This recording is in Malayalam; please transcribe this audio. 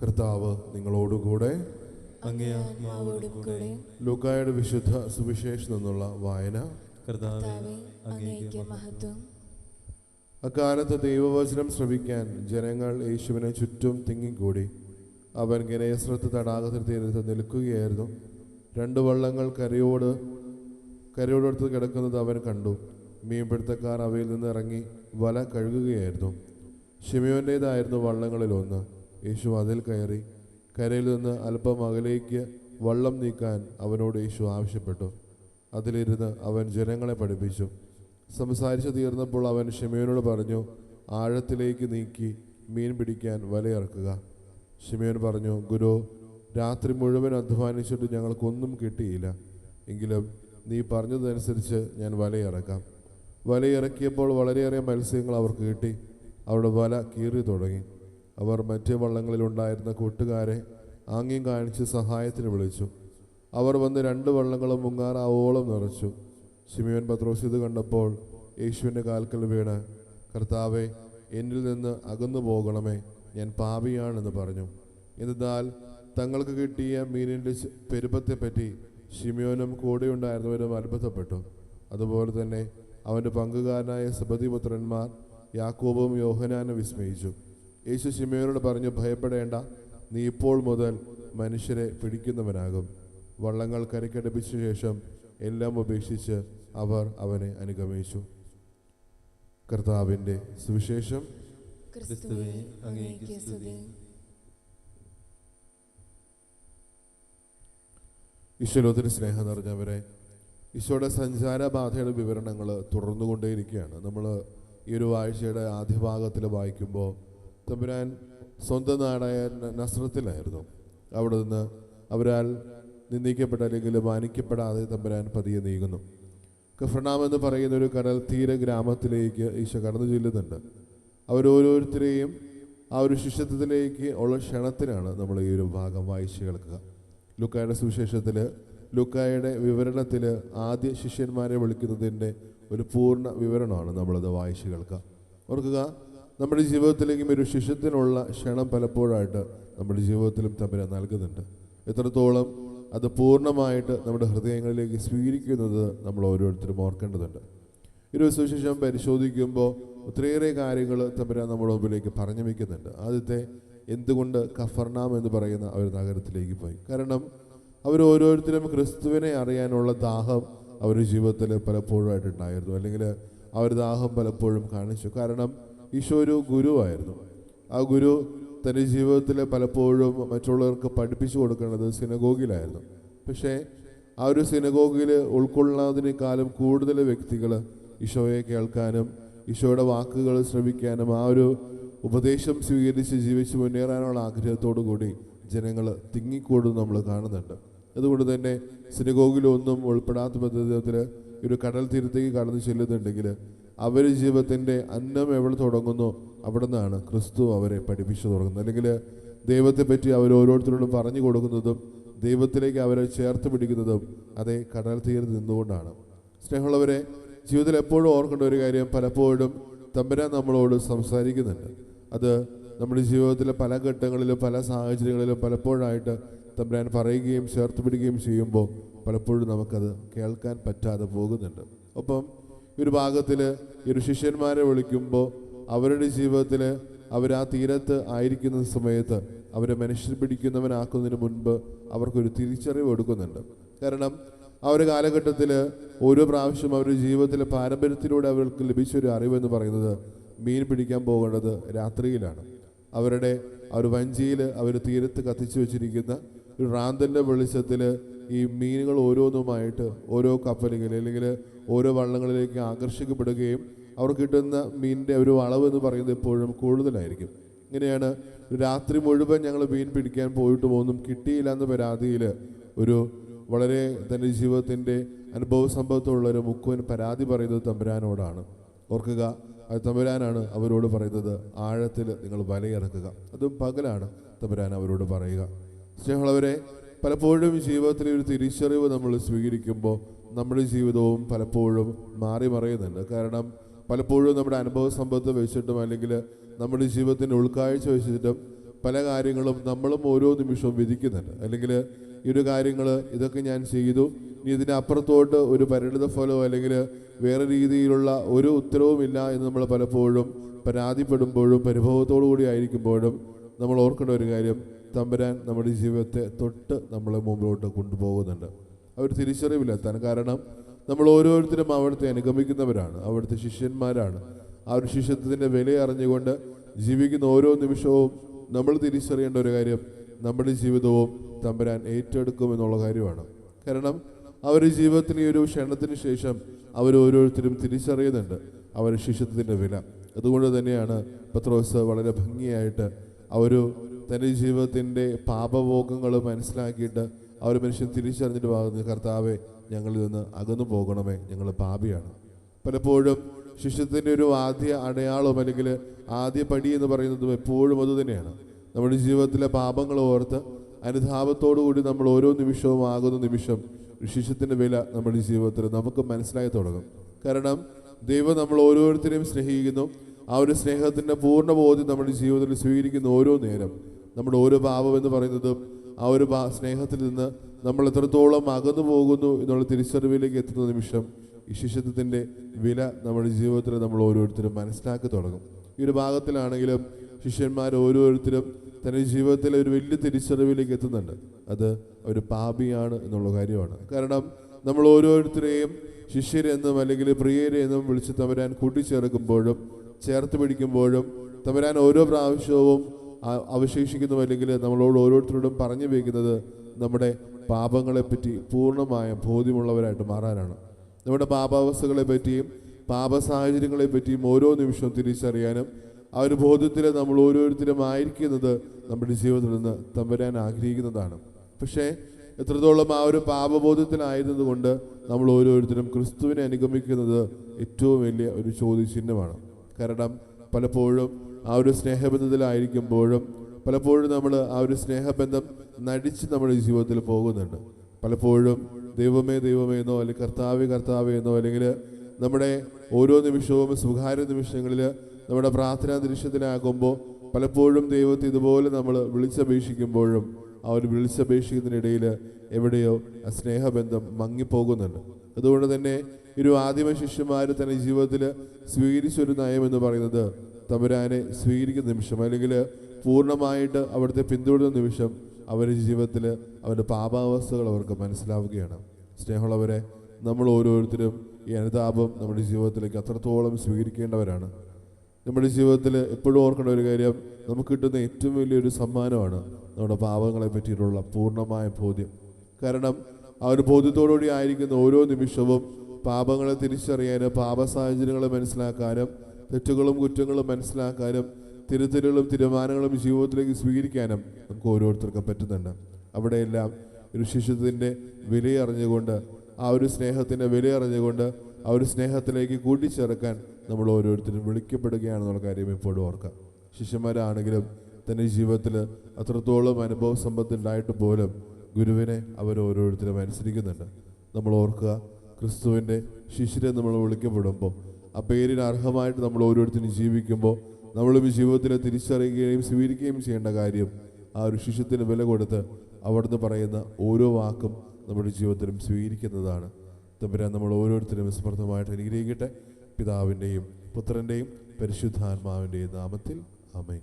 കർത്താവ് നിങ്ങളോടുകൂടെ. അങ്ങേ ആത്മാവോടും കൂടെ. ലൂക്കായുടെ വിശുദ്ധ സുവിശേഷം നിന്നുള്ള വായന. കർത്താവേ, അങ്ങേക്ക് മഹത്വം. അക്കാലത്ത് ദൈവവചനം ശ്രവിക്കാൻ ജനങ്ങൾ യേശുവിനെ ചുറ്റും തിങ്ങിക്കൂടി. അവൻ ഗനേസറത്ത് തടാകത്തിൽ തീരത്ത് നിൽക്കുകയായിരുന്നു. 2 വള്ളങ്ങൾ കരയോടടുത്ത് കിടക്കുന്നത് അവൻ കണ്ടു. മീൻപിടുത്തക്കാർ അവയിൽ നിന്ന് ഇറങ്ങി വല കഴുകുകയായിരുന്നു. ശിമയോൻ്റേതായിരുന്നു വള്ളങ്ങളിലൊന്ന്. യേശു അതിൽ കയറി കരയിൽ നിന്ന് അല്പം അകലേക്ക് വള്ളം നീക്കാൻ അവനോട് യേശു ആവശ്യപ്പെട്ടു. അതിലിരുന്ന് അവൻ ജനങ്ങളെ പഠിപ്പിച്ചു. സംസാരിച്ചു തീർന്നപ്പോൾ അവൻ ശിമയോനോട് പറഞ്ഞു, ആഴത്തിലേക്ക് നീക്കി മീൻ പിടിക്കാൻ വലയിറക്കുക. ശിമയോൻ പറഞ്ഞു, ഗുരു, രാത്രി മുഴുവൻ അധ്വാനിച്ചിട്ട് ഞങ്ങൾക്കൊന്നും കിട്ടിയില്ല. എങ്കിലും നീ പറഞ്ഞതനുസരിച്ച് ഞാൻ വലയിറക്കാം. വലയിറക്കിയപ്പോൾ വളരെയേറെ മത്സ്യങ്ങൾ അവർക്ക് കിട്ടി. അവരുടെ വല കീറി തുടങ്ങി. അവർ മറ്റു വള്ളങ്ങളിലുണ്ടായിരുന്ന കൂട്ടുകാരെ ആംഗ്യം കാണിച്ച് സഹായത്തിന് വിളിച്ചു. അവർ വന്ന് 2 വള്ളങ്ങളും മുങ്ങാറാവോളം നിറച്ചു. ശിമയോൻ പത്രോസ് ഇത് കണ്ടപ്പോൾ യേശുവിൻ്റെ കാൽക്കൽ വീണ്, കർത്താവേ, എന്നിൽ നിന്ന് അകന്നു പോകണമേ, ഞാൻ പാപിയാണെന്ന് പറഞ്ഞു. എന്നാൽ തങ്ങൾക്ക് കിട്ടിയ മീനിൻ്റെ പെരുപ്പത്തെപ്പറ്റി ശിമയോനും കൂടെയുണ്ടായിരുന്നവരും അത്ഭുതപ്പെട്ടു. അതുപോലെ തന്നെ അവൻ്റെ പങ്കുകാരനായ സെബെദീപുത്രന്മാർ യാക്കോബും യോഹന്നാനും വിസ്മയിച്ചു. യേശു ശിമയോനോട് പറഞ്ഞു, ഭയപ്പെടേണ്ട, നീ ഇപ്പോൾ മുതൽ മനുഷ്യരെ പിടിക്കുന്നവനാകും. വള്ളങ്ങൾ കരയ്ക്കടുപ്പിച്ച ശേഷം എല്ലാം ഉപേക്ഷിച്ച് അവർ അവനെ അനുഗമിച്ചു. കർത്താവിൻ്റെ സുവിശേഷം. ക്രിസ്തുവേ, അങ്ങേക്ക് സ്തുതി. ഈശോത്തിന് സ്നേഹം നിറഞ്ഞവരെ, ഈശോയുടെ സഞ്ചാരബാധയുടെ വിവരണങ്ങൾ തുടർന്നുകൊണ്ടേയിരിക്കുകയാണ്. നമ്മൾ ഈ ഒരു ആഴ്ചയുടെ ആദ്യ ഭാഗത്തിൽ വായിക്കുമ്പോൾ തമ്പുരാൻ സ്വന്തം നാടായ നസ്രത്തിലായിരുന്നു. അവിടെ നിന്ന് അവരാൽ നിന്ദിക്കപ്പെട്ട അല്ലെങ്കിൽ മാനിക്കപ്പെടാതെ തമ്പുരാൻ പതിയെ നീങ്ങുന്നു. കഫർനാം എന്ന് പറയുന്ന ഒരു കടൽ തീര ഗ്രാമത്തിലേക്ക് ഈശോ കടന്നു ചെല്ലുന്നുണ്ട്. അവരോരോരുത്തരെയും ആ ഒരു ശിഷ്യത്വത്തിലേക്ക് ഉള്ള ക്ഷണത്തിനാണ് നമ്മൾ ഈ ഒരു ഭാഗം വായിച്ച് കേൾക്കുക. ലൂക്കായുടെ സുവിശേഷത്തിൽ, ലൂക്കായുടെ വിവരണത്തിൽ ആദ്യ ശിഷ്യന്മാരെ വിളിക്കുന്നതിൻ്റെ ഒരു പൂർണ്ണ വിവരണമാണ് നമ്മളത് വായിച്ച് കേൾക്കുക. ഓർക്കുക, നമ്മുടെ ജീവിതത്തിലേക്കും ഒരു ശിഷ്യത്തിനുള്ള ക്ഷണം പലപ്പോഴായിട്ട് നമ്മുടെ ജീവിതത്തിലും തമ്പുരാൻ നൽകുന്നുണ്ട്. എത്രത്തോളം അത് പൂർണ്ണമായിട്ട് നമ്മുടെ ഹൃദയങ്ങളിലേക്ക് സ്വീകരിക്കുന്നത് നമ്മൾ ഓരോരുത്തരും ഓർക്കേണ്ടതുണ്ട്. ഒരു സുവിശേഷം പരിശോധിക്കുമ്പോൾ ഒത്തിരിയേറെ കാര്യങ്ങൾ തമ്പുരാൻ നമ്മുടെ മുമ്പിലേക്ക് പറഞ്ഞു വയ്ക്കുന്നുണ്ട്. ആദ്യത്തെ, എന്തുകൊണ്ട് കഫർനാം എന്ന് പറയുന്ന ഒരു നഗരത്തിലേക്ക് പോയി? കാരണം അവർ ഓരോരുത്തരും ക്രിസ്തുവിനെ അറിയാനുള്ള ദാഹം അവരുടെ ജീവിതത്തിൽ പലപ്പോഴായിട്ടുണ്ടായിരുന്നു, അല്ലെങ്കിൽ ആ ഒരു ദാഹം പലപ്പോഴും കാണിച്ചു. കാരണം ഈശോ ഒരു ഗുരുവായിരുന്നു. ആ ഗുരു തൻ്റെ ജീവിതത്തിൽ പലപ്പോഴും മറ്റുള്ളവർക്ക് പഠിപ്പിച്ചു കൊടുക്കുന്നത് സിനഗോഗിലായിരുന്നു. പക്ഷേ ആ ഒരു സിനഗോഗിൽ ഉൾക്കൊള്ളുന്നതിനേക്കാളും കൂടുതൽ വ്യക്തികൾ ഈശോയെ കേൾക്കാനും ഈശോയുടെ വാക്കുകൾ ശ്രവിക്കാനും ആ ഒരു ഉപദേശം സ്വീകരിച്ച് ജീവിച്ച് മുന്നേറാനുള്ള ആഗ്രഹത്തോടു കൂടി ജനങ്ങൾ തിങ്ങിക്കൂടും നമ്മൾ കാണുന്നുണ്ട്. അതുകൊണ്ട് തന്നെ സിനഗോഗിലൊന്നും ഉൾപ്പെടാത്ത പദ്ധതിയിൽ ഒരു കടൽ തീരത്തേക്ക് കടന്നു ചെല്ലുന്നുണ്ടെങ്കിൽ അവർ ജീവിതത്തിൻ്റെ അന്നം എവിടെ തുടങ്ങുന്നു അവിടെ നിന്നാണ് ക്രിസ്തു അവരെ പഠിപ്പിച്ചു തുടങ്ങുന്നത്. അല്ലെങ്കിൽ ദൈവത്തെപ്പറ്റി അവർ ഓരോരുത്തരോടും പറഞ്ഞു കൊടുക്കുന്നതും ദൈവത്തിലേക്ക് അവരെ ചേർത്ത് പിടിക്കുന്നതും അതേ കടൽ തീരത്ത് നിന്നുകൊണ്ടാണ്. സ്നേഹമുള്ളവരെ, ജീവിതത്തിൽ എപ്പോഴും ഓർക്കേണ്ട ഒരു കാര്യം, പലപ്പോഴും തമ്പുരാൻ നമ്മളോട് സംസാരിക്കുന്നുണ്ട്. അത് നമ്മുടെ ജീവിതത്തിലെ പല ഘട്ടങ്ങളിലും പല സാഹചര്യങ്ങളിലും പലപ്പോഴായിട്ട് തമ്പുരാൻ പറയുകയും ചേർത്ത് പിടിക്കുകയും ചെയ്യുമ്പോൾ പലപ്പോഴും നമുക്കത് കേൾക്കാൻ പറ്റാതെ പോകുന്നുണ്ട്. ഒപ്പം ഒരു ഭാഗത്തിൽ ഒരു ശിഷ്യന്മാരെ വിളിക്കുമ്പോൾ അവരുടെ ജീവിതത്തിൽ അവർ ആ തീരത്ത് ആയിരിക്കുന്ന സമയത്ത് അവരെ മനുഷ്യർ പിടിക്കുന്നവനാക്കുന്നതിന് മുൻപ് അവർക്കൊരു തിരിച്ചറിവ് കൊടുക്കുന്നുണ്ട്. കാരണം ആ ഒരു കാലഘട്ടത്തിൽ ഓരോ പ്രാവശ്യം അവരുടെ ജീവിതത്തിലെ പാരമ്പര്യത്തിലൂടെ അവർക്ക് ലഭിച്ചൊരു അറിവെന്ന് പറയുന്നത് മീൻ പിടിക്കാൻ പോകേണ്ടത് രാത്രിയിലാണ്. അവരുടെ ആ ഒരു വഞ്ചിയിൽ അവർ തീരത്ത് കത്തിച്ചു വെച്ചിരിക്കുന്ന ഒരു റാന്തലിൻ്റെ വെളിച്ചത്തിൽ ഈ മീനുകൾ ഓരോന്നുമായിട്ട് ഓരോ കപ്പലുകൾ അല്ലെങ്കിൽ ഓരോ വള്ളങ്ങളിലേക്ക് ആകർഷിക്കപ്പെടുകയും അവർ കിട്ടുന്ന മീനിൻ്റെ ഒരു അളവ് എന്ന് പറയുന്നത് എപ്പോഴും കൂടുതലായിരിക്കും. ഇങ്ങനെയാണ് രാത്രി മുഴുവൻ ഞങ്ങൾ മീൻ പിടിക്കാൻ പോയിട്ടും ഒന്നും കിട്ടിയില്ല എന്ന പരാതിയിൽ ഒരു വളരെ തൻ്റെ ജീവിതത്തിൻ്റെ അനുഭവ സംഭവത്തുള്ളൊരു മുക്കുവൻ പരാതി പറയുന്നത് തമ്പുരാനോടാണ്. ഓർക്കുക, അത് തമ്പുരാനാണ് അവരോട് പറയുന്നത്, ആഴത്തിൽ നിങ്ങൾ വലയിറക്കുക. അതും പകലാണ് തമ്പുരാൻ അവരോട് പറയുക. സ്നേഹമുള്ളവരെ, പലപ്പോഴും ജീവിതത്തിലെ ഒരു തിരിച്ചറിവ് നമ്മൾ സ്വീകരിക്കുമ്പോൾ നമ്മുടെ ജീവിതവും പലപ്പോഴും മാറി മറിയുന്നുണ്ട്. കാരണം പലപ്പോഴും നമ്മുടെ അനുഭവ സമ്പത്ത് വെച്ചിട്ടും അല്ലെങ്കിൽ നമ്മുടെ ജീവിതത്തിൻ്റെ ഉൾക്കാഴ്ച വെച്ചിട്ടും പല കാര്യങ്ങളും നമ്മളും ഓരോ നിമിഷവും വിധിക്കുന്നുണ്ട്. അല്ലെങ്കിൽ ഈ ഒരു കാര്യങ്ങൾ ഇതൊക്കെ ഞാൻ ചെയ്തു, ഇനി ഇതിൻ്റെ അപ്പുറത്തോട്ട് ഒരു പരിണിത ഫലമോ അല്ലെങ്കിൽ വേറെ രീതിയിലുള്ള ഒരു ഉത്തരവുമില്ല എന്ന് നമ്മൾ പലപ്പോഴും പരാതിപ്പെടുമ്പോഴും പരിഭവത്തോടു കൂടി ആയിരിക്കുമ്പോഴും നമ്മൾ ഓർക്കേണ്ട ഒരു കാര്യം, തമ്പുരാൻ നമ്മുടെ ജീവിതത്തെ തൊട്ട് നമ്മളെ മുമ്പിലോട്ട് കൊണ്ടുപോകുന്നുണ്ട്. അവർ തിരിച്ചറിവിലെത്താൻ കാരണം നമ്മൾ ഓരോരുത്തരും അവിടുത്തെ അനുഗമിക്കുന്നവരാണ്, അവിടുത്തെ ശിഷ്യന്മാരാണ്. ആ ഒരു ശിഷ്യത്വത്തിൻ്റെ വില അറിഞ്ഞുകൊണ്ട് ജീവിക്കുന്ന ഓരോ നിമിഷവും നമ്മൾ തിരിച്ചറിയേണ്ട ഒരു കാര്യം, നമ്മുടെ ജീവിതവും തമ്പുരാൻ ഏറ്റെടുക്കുമെന്നുള്ള കാര്യമാണ്. കാരണം അവർ ജീവിതത്തിന് ഈ ഒരു ക്ഷണത്തിന് ശേഷം അവരോരോരുത്തരും തിരിച്ചറിയുന്നുണ്ട് അവരുടെ ശിഷ്യത്വത്തിൻ്റെ വില. അതുകൊണ്ട് തന്നെയാണ് പത്രോസ് വളരെ ഭംഗിയായിട്ട് തൻ്റെ ജീവിതത്തിൻ്റെ പാപഭോഗങ്ങൾ മനസ്സിലാക്കിയിട്ട് അവർ മനുഷ്യൻ തിരിച്ചറിഞ്ഞിട്ട് പറയുന്നത്, കർത്താവെ ഞങ്ങളിൽ നിന്ന് അകന്നു പോകണമേ, ഞങ്ങൾ പാപിയാണ്. പലപ്പോഴും ശിഷ്യത്തിൻ്റെ ഒരു ആദ്യ അടയാളം അല്ലെങ്കിൽ ആദ്യ പടി എന്ന് പറയുന്നതും എപ്പോഴും അതുതന്നെയാണ്. നമ്മുടെ ജീവിതത്തിലെ പാപങ്ങൾ ഓർത്ത് അനുതാപത്തോടു കൂടി നമ്മൾ ഓരോ നിമിഷവും ആകുന്ന നിമിഷം ശിഷ്യത്തിൻ്റെ വില നമ്മുടെ ജീവിതത്തിൽ നമുക്ക് മനസ്സിലായി തുടങ്ങും. കാരണം ദൈവം നമ്മൾ ഓരോരുത്തരെയും സ്നേഹിക്കുന്നു. ആ ഒരു സ്നേഹത്തിൻ്റെ പൂർണ്ണ ബോധ്യം നമ്മുടെ ജീവിതത്തിൽ സ്വീകരിക്കുന്ന ഓരോ നേരം നമ്മുടെ ഓരോ പാപം എന്ന് പറയുന്നതും ആ ഒരു സ്നേഹത്തിൽ നിന്ന് നമ്മൾ എത്രത്തോളം അകന്നു പോകുന്നു എന്നുള്ള തിരിച്ചറിവിലേക്ക് എത്തുന്ന നിമിഷം ഈ ശിഷ്യത്വത്തിൻ്റെ വില നമ്മുടെ ജീവിതത്തിൽ നമ്മൾ ഓരോരുത്തരും മനസ്സിലാക്കി തുടങ്ങും. ഈ ഒരു ഭാഗത്തിലാണെങ്കിലും ശിഷ്യന്മാർ ഓരോരുത്തരും തൻ്റെ ജീവിതത്തിലെ ഒരു വലിയ തിരിച്ചറിവിലേക്ക് എത്തുന്നുണ്ട്. അത് ഒരു പാപിയാണ് എന്നുള്ള കാര്യമാണ്. കാരണം നമ്മൾ ഓരോരുത്തരെയും ശിഷ്യരെന്നും അല്ലെങ്കിൽ പ്രിയരെന്നും വിളിച്ച് തമ്പുരാൻ കൂട്ടിച്ചേർക്കുമ്പോഴും ചേർത്ത് പിടിക്കുമ്പോഴും തമ്പുരാൻ ഓരോ പ്രാവശ്യവും അവശേഷിക്കുന്നു അല്ലെങ്കിൽ നമ്മളോട് ഓരോരുത്തരോടും പറഞ്ഞു വയ്ക്കുന്നത് നമ്മുടെ പാപങ്ങളെപ്പറ്റി പൂർണ്ണമായ ബോധ്യമുള്ളവരായിട്ട് മാറാനാണ്. നമ്മുടെ പാപാവസ്ഥകളെ പറ്റിയും പാപ സാഹചര്യങ്ങളെ പറ്റിയും ഓരോ നിമിഷവും തിരിച്ചറിയാനും ആ ഒരു ബോധ്യത്തിൽ നമ്മൾ ഓരോരുത്തരും ആയിരിക്കുന്നത് നമ്മുടെ ജീവിതത്തിൽ നിന്ന് തമ്പുരാൻ ആഗ്രഹിക്കുന്നതാണ്. പക്ഷേ എത്രത്തോളം ആ ഒരു പാപബോധത്തിലായിരുന്നതുകൊണ്ട് നമ്മൾ ഓരോരുത്തരും ക്രിസ്തുവിനെ അനുഗമിക്കുന്നത് ഏറ്റവും വലിയ ഒരു ചോദ്യചിഹ്നമാണ്. കാരണം പലപ്പോഴും ആ ഒരു സ്നേഹബന്ധത്തിലായിരിക്കുമ്പോഴും പലപ്പോഴും നമ്മൾ ആ ഒരു സ്നേഹബന്ധം നടിച്ച് നമ്മുടെ ജീവിതത്തിൽ പോകുന്നുണ്ട്. പലപ്പോഴും ദൈവമേ ദൈവമേ എന്നോ അല്ലെങ്കിൽ കർത്താവേ കർത്താവേ എന്നോ അല്ലെങ്കിൽ നമ്മുടെ ഓരോ നിമിഷവും സ്വകാര്യ നിമിഷങ്ങളിൽ നമ്മുടെ പ്രാർത്ഥനാ ദൃശ്യത്തിലാകുമ്പോൾ പലപ്പോഴും ദൈവത്തെ ഇതുപോലെ നമ്മൾ വിളിച്ചപേക്ഷിക്കുമ്പോഴും ആ ഒരു വിളിച്ചപേക്ഷിക്കുന്നതിനിടയിൽ എവിടെയോ ആ സ്നേഹബന്ധം മങ്ങിപ്പോകുന്നുണ്ട്. അതുകൊണ്ട് തന്നെ ഒരു ആദിമ ശിഷ്യന്മാർ തന്റെ ജീവിതത്തിൽ സ്വീകരിച്ചൊരു നയം എന്ന് പറയുന്നത് തമ്പുരാനെ സ്വീകരിക്കുന്ന നിമിഷം അല്ലെങ്കിൽ പൂർണ്ണമായിട്ട് അവിടുത്തെ പിന്തുടരുന്ന നിമിഷം അവരുടെ ജീവിതത്തിൽ അവരുടെ പാപാവസ്ഥകൾ അവർക്ക് മനസ്സിലാവുകയാണ്. സ്നേഹമുള്ളവരെ, നമ്മൾ ഓരോരുത്തരും ഈ അനുതാപം നമ്മുടെ ജീവിതത്തിലേക്ക് അത്രത്തോളം സ്വീകരിക്കേണ്ടവരാണ്. നമ്മുടെ ജീവിതത്തിൽ എപ്പോഴും ഓർക്കേണ്ട ഒരു കാര്യം, നമുക്ക് കിട്ടുന്ന ഏറ്റവും വലിയൊരു സമ്മാനമാണ് നമ്മുടെ പാപങ്ങളെ പറ്റിയിട്ടുള്ള പൂർണ്ണമായ ബോധ്യം. കാരണം ആ ഒരു ബോധ്യത്തോടുകൂടി ആയിരിക്കുന്ന ഓരോ നിമിഷവും പാപങ്ങളെ തിരിച്ചറിയാനും പാപ സാഹചര്യങ്ങളെ മനസ്സിലാക്കാനും തെറ്റുകളും കുറ്റങ്ങളും മനസ്സിലാക്കാനും തിരുത്തലുകളും തീരുമാനങ്ങളും ജീവിതത്തിലേക്ക് സ്വീകരിക്കാനും നമുക്ക് ഓരോരുത്തർക്കും പറ്റുന്നുണ്ട്. അവിടെയെല്ലാം ഒരു ശിഷ്യത്വത്തിൻ്റെ വിലയറിഞ്ഞുകൊണ്ട് ആ ഒരു സ്നേഹത്തിൻ്റെ വിലയറിഞ്ഞുകൊണ്ട് ആ ഒരു സ്നേഹത്തിലേക്ക് കൂട്ടിച്ചേർക്കാൻ നമ്മൾ ഓരോരുത്തരും വിളിക്കപ്പെടുകയാണെന്നുള്ള കാര്യം എപ്പോഴും ഓർക്കാം. ശിഷ്യന്മാരാണെങ്കിലും തൻ്റെ ജീവിതത്തിൽ അത്രത്തോളം അനുഭവ സമ്പത്തുണ്ടായിട്ട് പോലും ഗുരുവിനെ അവർ ഓരോരുത്തരും അനുസരിക്കുന്നുണ്ട്. നമ്മൾ ഓർക്കുക, ക്രിസ്തുവിൻ്റെ ശിഷ്യരെ നമ്മൾ വിളിക്കപ്പെടുമ്പോൾ ആ പേരിന് അർഹമായിട്ട് നമ്മൾ ഓരോരുത്തരും ജീവിക്കുമ്പോൾ നമ്മളും ജീവിതത്തിൽ തിരിച്ചറിയുകയും സ്വീകരിക്കുകയും ചെയ്യേണ്ട കാര്യം ആ ഒരു ശിഷ്യത്തിന് വില കൊടുത്ത് അവിടുന്ന് പറയുന്ന ഓരോ വാക്കും നമ്മുടെ ജീവിതത്തിലും സ്വീകരിക്കുന്നതാണ്. തമ്പുരാൻ നമ്മൾ ഓരോരുത്തരും സമൃദ്ധമായിട്ട് അനുഗ്രഹിക്കട്ടെ. പിതാവിൻ്റെയും പുത്രൻ്റെയും പരിശുദ്ധാത്മാവിൻ്റെയും നാമത്തിൽ ആമേൻ.